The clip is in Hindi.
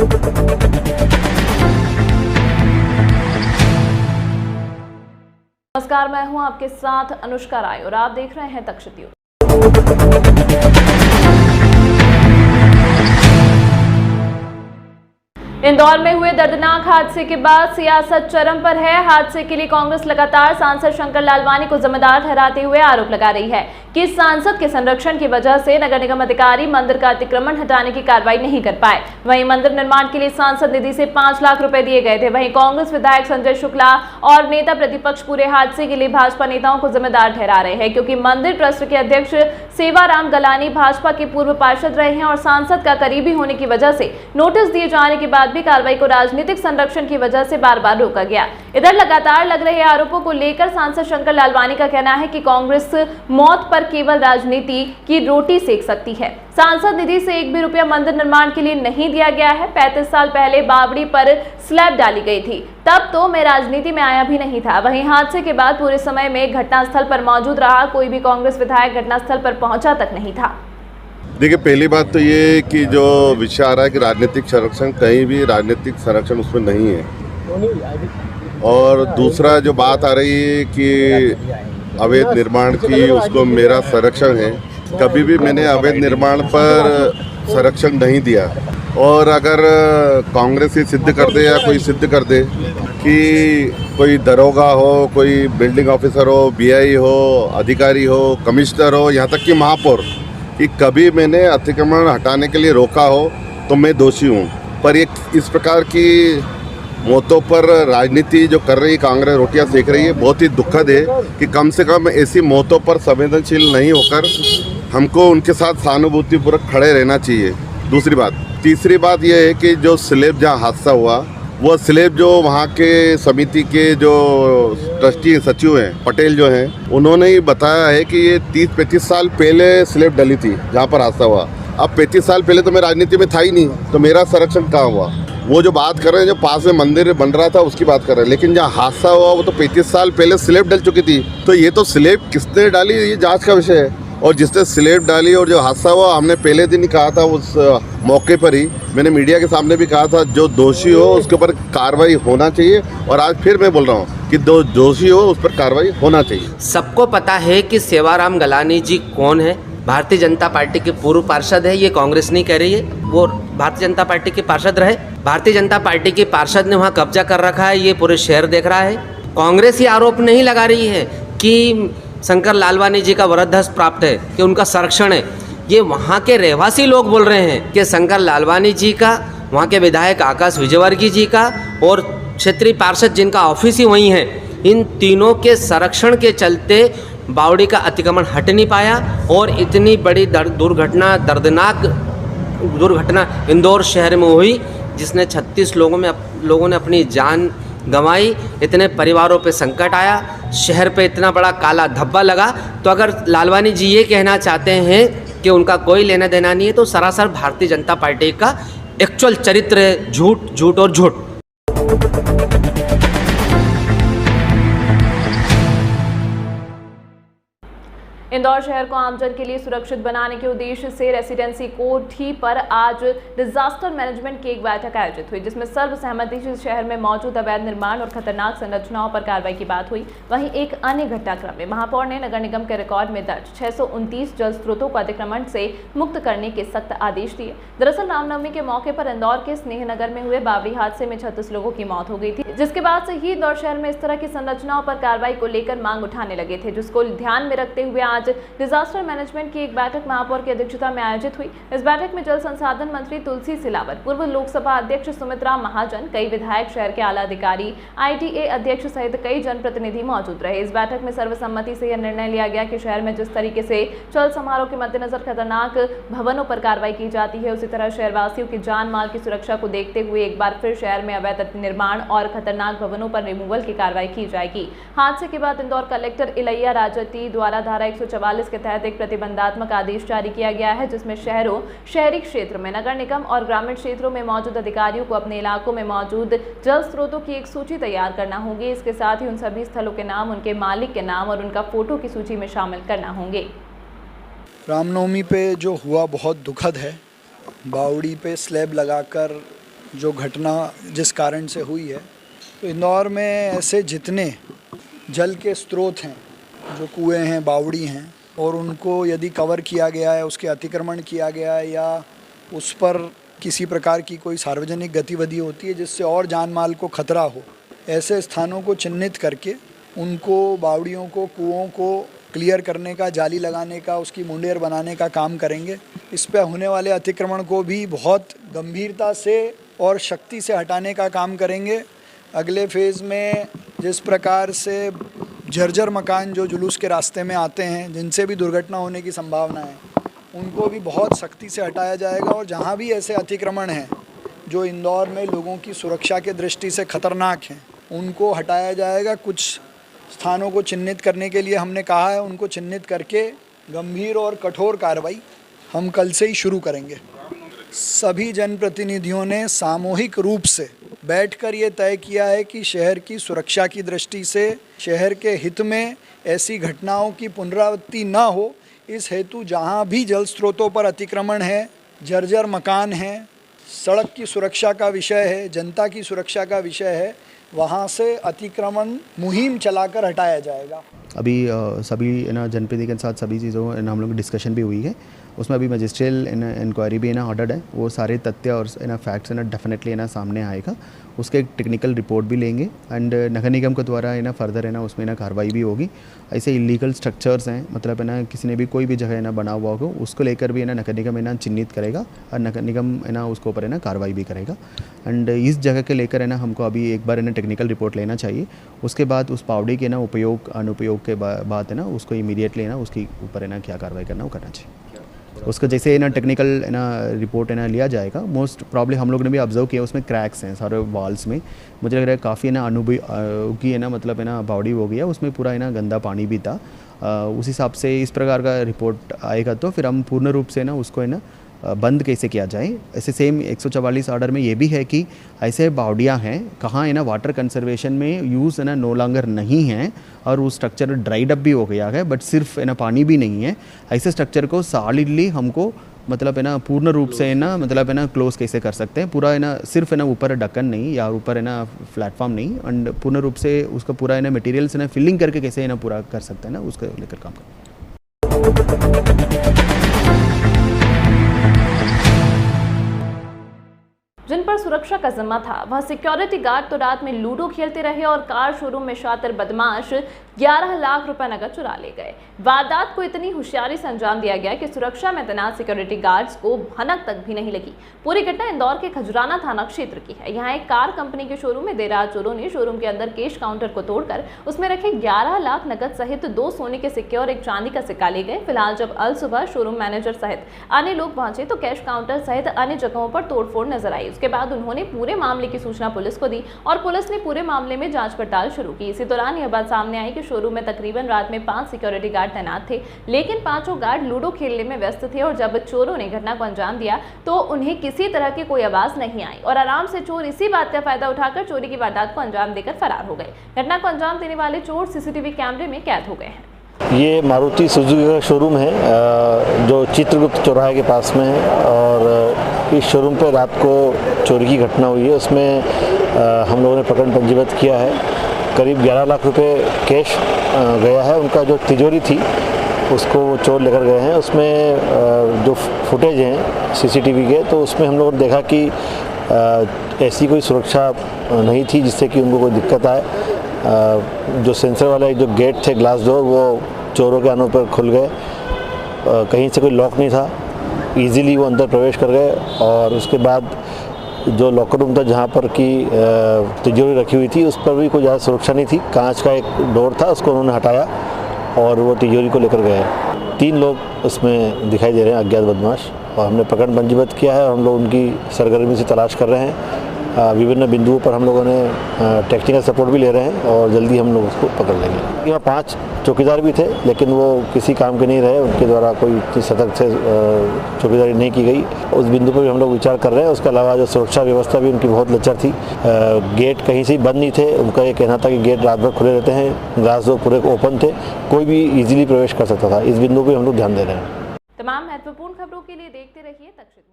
नमस्कार, मैं हूं आपके साथ अनुष्का राय और आप देख रहे हैं तक्षत न्यूज। इंदौर में हुए दर्दनाक हादसे के बाद सियासत चरम पर है। हादसे के लिए कांग्रेस लगातार सांसद शंकर लालवानी को जिम्मेदार ठहराते हुए आरोप लगा रही है कि सांसद के संरक्षण की वजह से नगर निगम अधिकारी मंदिर का अतिक्रमण हटाने की कार्रवाई नहीं कर पाए। वहीं मंदिर निर्माण के लिए सांसद निधि से 5 लाख रुपए दिए गए थे। वहीं कांग्रेस विधायक संजय शुक्ला और नेता प्रतिपक्ष पूरे हादसे के लिए भाजपा नेताओं को जिम्मेदार ठहरा रहे हैं, क्योंकि मंदिर ट्रस्ट के अध्यक्ष सेवाराम गलानी भाजपा के पूर्व पार्षद रहे हैं और सांसद का करीबी होने की वजह से नोटिस दिए जाने के बाद भी कार्रवाई को राजनीतिक संरक्षण की वजह से बार बार रोका गया। इधर लगातार लग रहे आरोपों को लेकर सांसद शंकर लालवानी का कहना है कि कांग्रेस मौत पर केवल राजनीति की रोटी सेक सकती है। सांसद निधि से 1 भी रुपया मंदिर निर्माण के लिए नहीं दिया गया है। 35 साल पहले बावड़ी पर स्लैब डाली गई थी, तब तो मैं राजनीति में आया भी नहीं था। वहीं हादसे के बाद पूरे समय में घटनास्थल पर मौजूद रहा कोई भी कांग्रेस विधायक घटनास्थल पर पहुंचा तक नहीं था। देखिए, पहली बात तो ये कि जो विषय आ रहा है कि राजनीतिक संरक्षण, कहीं भी राजनीतिक संरक्षण उसमें नहीं है। और दूसरा जो बात आ रही है कि अवैध निर्माण की, उसको मेरा संरक्षण है। कभी भी मैंने अवैध निर्माण पर संरक्षण नहीं दिया। और अगर कांग्रेस ये सिद्ध कर दे या कोई सिद्ध कर दे कि कोई दरोगा हो, कोई बिल्डिंग ऑफिसर हो, बीआई हो, अधिकारी हो, कमिश्नर हो, यहाँ तक कि महापौर, कि कभी मैंने अतिक्रमण हटाने के लिए रोका हो तो मैं दोषी हूँ। पर ये इस प्रकार की मौतों पर राजनीति जो कर रही कांग्रेस, रोटियां सेक रही है, बहुत ही दुखद है कि कम से कम ऐसी मौतों पर संवेदनशील नहीं होकर हमको उनके साथ सहानुभूतिपूर्वक खड़े रहना चाहिए। दूसरी बात, तीसरी बात यह है कि जो स्लैब जहाँ हादसा हुआ, वो स्लैब जो वहाँ के समिति के जो ट्रस्टी सचिव हैं, पटेल जो हैं, उन्होंने ही बताया है कि ये 30-35 साल पहले स्लैब डली थी जहाँ पर हादसा हुआ। अब 35 साल पहले तो मैं राजनीति में था ही नहीं, तो मेरा संरक्षण कहाँ हुआ? वो जो बात कर रहे हैं, जो पास में मंदिर बन रहा था उसकी बात कर रहे हैं, लेकिन जहाँ हादसा हुआ वो तो 35 साल पहले स्लैब डल चुकी थी। तो ये तो स्लैब किसने डाली, ये जाँच का विषय है। और जिसने स्लैब डाली और जो हादसा हुआ, हमने पहले दिन ही कहा था, उस मौके पर ही मैंने मीडिया के सामने भी कहा था, जो दोषी हो उसके ऊपर कार्रवाई होना चाहिए। और आज फिर मैं बोल रहा हूँ कि जो दोषी हो उस पर कार्रवाई होना चाहिए। सबको पता है कि सेवाराम गलानी जी कौन है। भारतीय जनता पार्टी के पूर्व पार्षद है। ये कांग्रेस नहीं कह रही है, वो भारतीय जनता पार्टी के पार्षद रहे। भारतीय जनता पार्टी के पार्षद ने वहाँ कब्जा कर रखा है, ये पूरे शहर देख रहा है। कांग्रेस ये आरोप नहीं लगा रही है कि शंकर लालवानी जी का वरदहस्त प्राप्त है, कि उनका संरक्षण है। ये वहाँ के रहवासी लोग बोल रहे हैं कि शंकर लालवानी जी का, वहाँ के विधायक आकाश विजयवर्गीय जी का और क्षेत्रीय पार्षद जिनका ऑफिस ही वहीं है, इन तीनों के संरक्षण के चलते बावड़ी का अतिक्रमण हट नहीं पाया और इतनी बड़ी दुर्घटना, दर्दनाक दुर्घटना इंदौर शहर में हुई, जिसने 36 लोगों ने अपनी जान गंवाई। इतने परिवारों पे संकट आया, शहर पे इतना बड़ा काला धब्बा लगा। तो अगर लालवानी जी ये कहना चाहते हैं कि उनका कोई लेना देना नहीं है, तो सरासर भारतीय जनता पार्टी का एक्चुअल चरित्र है, झूठ झूठ और झूठ। इंदौर शहर को आमजन के लिए सुरक्षित बनाने के उद्देश्य से रेसिडेंसी कोठी पर आज डिजास्टर मैनेजमेंट की एक बैठक आयोजित हुई, जिसमें सर्वसहमति से शहर में मौजूद अवैध निर्माण और खतरनाक संरचनाओं पर कार्रवाई की बात हुई। वहीं एक अन्य घटनाक्रम में महापौर ने नगर निगम के रिकॉर्ड में दर्ज 629 जल स्रोतों को अतिक्रमण से मुक्त करने के सख्त आदेश दिए। दरअसल रामनवमी के मौके पर इंदौर के स्नेहनगर में हुए बावड़ी हादसे में 36 लोगों की मौत हो गई थी, जिसके बाद से ही इंदौर शहर में इस तरह की संरचनाओं पर कार्रवाई को लेकर मांग उठाने लगे थे, जिसको ध्यान में रखते हुए आज डिजास्टर मैनेजमेंट की एक बैठक महापौर की अध्यक्षता में आयोजित हुई। इस बैठक में जल संसाधन मंत्री तुलसी सिलावट, पूर्व लोकसभा अध्यक्ष सुमित्रा महाजन, कई विधायक, शहर के आला अधिकारी, ITA अध्यक्ष सहित कई जनप्रतिनिधि मौजूद रहे। इस बैठक में सर्वसम्मति से यह निर्णय लिया गया कि शहर में जिस तरीके से चल समारोह के मद्देनजर खतरनाक भवनों पर कार्रवाई की जाती है, उसी तरह शहरवासियों की जान माल की सुरक्षा को देखते हुए एक बार फिर शहर में अवैध निर्माण और खतरनाक भवनों पर रिमूवल की कार्रवाई की जाएगी। हादसे के बाद इंदौर कलेक्टर इलैया राजती द्वारा धारा 144 के तहत एक प्रतिबंधात्मक आदेश जारी किया गया है, जिसमें शहरी क्षेत्र में, नगर निगम और ग्रामीण क्षेत्रों में मौजूद अधिकारियों को अपने इलाकों में मौजूद जल स्रोतों की एक सूची तैयार करना होगी। इसके साथ ही उन सभी स्थलों के नाम, उनके मालिक के नाम और उनका फोटो की सूची में शामिल करना होंगे। रामनवमी पे जो हुआ बहुत दुखद है। बावड़ी पे स्लैब लगाकर जो घटना जिस कारण से हुई है, तो इंदौर में ऐसे जितने जल के स्रोत हैं, जो कुएं हैं, बावड़ी हैं, और उनको यदि कवर किया गया है, उसके अतिक्रमण किया गया है या उस पर किसी प्रकार की कोई सार्वजनिक गतिविधि होती है जिससे और जान माल को खतरा हो, ऐसे स्थानों को चिन्हित करके उनको, बावड़ियों को, कुओं को क्लियर करने का, जाली लगाने का, उसकी मुंडेर बनाने का काम करेंगे। इस पर होने वाले अतिक्रमण को भी बहुत गंभीरता से और शक्ति से हटाने का काम करेंगे। अगले फेज़ में जिस प्रकार से जर्जर मकान जो जुलूस के रास्ते में आते हैं, जिनसे भी दुर्घटना होने की संभावना है, उनको भी बहुत सख्ती से हटाया जाएगा। और जहाँ भी ऐसे अतिक्रमण हैं जो इंदौर में लोगों की सुरक्षा के दृष्टि से खतरनाक हैं, उनको हटाया जाएगा। कुछ स्थानों को चिन्हित करने के लिए हमने कहा है, उनको चिन्हित करके गंभीर और कठोर कार्रवाई हम कल से ही शुरू करेंगे। सभी जनप्रतिनिधियों ने सामूहिक रूप से बैठकर ये तय किया है कि शहर की सुरक्षा की दृष्टि से, शहर के हित में ऐसी घटनाओं की पुनरावृत्ति न हो, इस हेतु जहाँ भी जल स्रोतों पर अतिक्रमण है, जर्जर मकान है, सड़क की सुरक्षा का विषय है, जनता की सुरक्षा का विषय है, वहाँ से अतिक्रमण मुहिम चलाकर हटाया जाएगा। अभी सभी जनप्रतिनिधि के साथ सभी चीज़ों हम लोग की डिस्कशन भी हुई है। उसमें अभी मजिस्ट्रियल इंक्वायरी भी ऑर्डर्ड है। वो सारे तथ्य और फैक्ट्स डेफिनेटली सामने आएगा। उसके एक टेक्निकल रिपोर्ट भी लेंगे एंड नगर निगम के द्वारा फर्दर उसमें कार्रवाई भी होगी। ऐसे इलीगल स्ट्रक्चर्स हैं, मतलब किसी ने भी कोई भी जगह बना हुआ हो, उसको लेकर भी नगर निगम चिन्हित करेगा और नगर निगम उसके ऊपर कार्रवाई भी करेगा। एंड इस जगह के लेकर हमको अभी एक बार टेक्निकल रिपोर्ट लेना चाहिए। उसके बाद उस पावड़ी के उपयोग अनुपयोग के बाद उसको इमीडिएटली उसके ऊपर क्या कार्रवाई करना वो करना चाहिए। उसका जैसे टेक्निकल रिपोर्ट लिया जाएगा। मोस्ट प्रॉब्ली हम लोग ने भी ऑब्जर्व किया, उसमें क्रैक्स हैं सारे वॉल्स में। मुझे लग रहा है काफ़ी अनुभवी मतलब बॉडी हो गया, उसमें पूरा गंदा पानी भी था। उस हिसाब से इस प्रकार का रिपोर्ट आएगा तो फिर हम पूर्ण रूप से उसको बंद कैसे किया जाए। ऐसे सेम 144 ऑर्डर में ये भी है कि ऐसे बावड़ियाँ हैं कहाँ वाटर कंजर्वेशन में यूज़ नो लॉन्गर नहीं है और वो स्ट्रक्चर ड्राइड अप भी हो गया है, बट सिर्फ पानी भी नहीं है। ऐसे स्ट्रक्चर को सॉलिडली हमको मतलब पूर्ण रूप से मतलब क्लोज कैसे कर सकते हैं। पूरा सिर्फ ऊपर ढक्कन नहीं या ऊपर प्लेटफॉर्म नहीं, एंड पूर्ण रूप से उसका पूरा मटेरियल्स फिलिंग करके कैसे पूरा कर सकते हैं उसको लेकर काम करें। जिन पर सुरक्षा का जिम्मा था वह सिक्योरिटी गार्ड तो रात में लूडो खेलते रहे और कार शोरूम में शातिर बदमाश 11 लाख रुपए नकद चुरा ले गए। वारदात को इतनी होशियारी से अंजाम दिया गया कि सुरक्षा में तैनात सिक्योरिटी गार्ड्स को भनक तक भी नहीं लगी। पूरी घटना इंदौर के खजुराना थाना क्षेत्र की है। यहाँ एक कार कंपनी के शोरूम में देर रात चोरों ने शोरूम के अंदर कैश काउंटर को तोड़कर उसमें रखे 11 लाख नकद सहित 2 सोने के सिक्के और एक चांदी का सिक्का ले गए। फिलहाल जब अल सुबह शोरूम मैनेजर सहित अन्य लोग पहुंचे तो कैश काउंटर सहित अन्य जगहों पर तोड़फोड़ नजर आई। उसके बाद उन्होंने पूरे मामले की सूचना पुलिस को दी और पुलिस ने पूरे मामले में जांच पड़ताल शुरू की। इसी दौरान यह बात सामने आई कि शोरूम में तकरीबन रात में 5 सिक्योरिटी गार्ड तैनात थे, लेकिन पांचों गार्ड लूडो खेलने में व्यस्त थे और जब चोरों ने घटना को अंजाम दिया तो उन्हें किसी तरह की कोई आवाज नहीं आई और आराम से चोर इसी बात का फायदा उठाकर चोरी की वारदात को अंजाम देकर फरार हो गए। घटना को अंजाम देने वाले चोर सीसीटीवी कैमरे में कैद हो गए हैं। ये मारुति सुजुकी का शोरूम है जो चित्रगुप्त चौराहे के पास में है और इस शोरूम पे रात को चोरी की घटना हुई है। उसमें हम लोगों ने प्रकरण पंजीबद्ध किया है। करीब 11 लाख रुपए कैश गया है। उनका जो तिजोरी थी उसको वो चोर लेकर गए हैं। उसमें जो फुटेज हैं सीसीटीवी के, तो उसमें हम लोगों ने देखा कि ऐसी कोई सुरक्षा नहीं थी जिससे कि उनको कोई दिक्कत आए। जो सेंसर वाले जो गेट थे, ग्लास डोर, वो चोरों के आने पर खुल गए। कहीं से कोई लॉक नहीं था, इजीली वो अंदर प्रवेश कर गए। और उसके बाद जो लॉकर रूम था जहाँ पर कि तिजोरी रखी हुई थी, उस पर भी कोई ज़्यादा सुरक्षा नहीं थी। कांच का एक डोर था, उसको उन्होंने हटाया और वो तिजोरी को लेकर गए। 3 लोग उसमें दिखाई दे रहे हैं अज्ञात बदमाश, और हमने प्रकरण पंजीबद्ध किया है और हम लोग उनकी सरगर्मी से तलाश कर रहे हैं। विभिन्न बिंदुओं पर हम लोगों ने टेक्निकल सपोर्ट भी ले रहे हैं और जल्दी हम लोग उसको पकड़ लेंगे। यहाँ 5 चौकीदार भी थे, लेकिन वो किसी काम के नहीं रहे। उनके द्वारा कोई इतनी सतर्क से चौकीदारी नहीं की गई। उस बिंदु पर भी हम लोग विचार कर रहे हैं। उसके अलावा जो सुरक्षा व्यवस्था भी उनकी बहुत लचर थी। गेट कहीं से बंद नहीं थे। उनका ये कहना था कि गेट रात भर खुले रहते हैं, ग्लास डोर पूरे ओपन थे, कोई भी ईजिली प्रवेश कर सकता था। इस बिंदु पर हम लोग ध्यान दे रहे हैं। तमाम महत्वपूर्ण खबरों के लिए देखते रहिए तक्षशिला।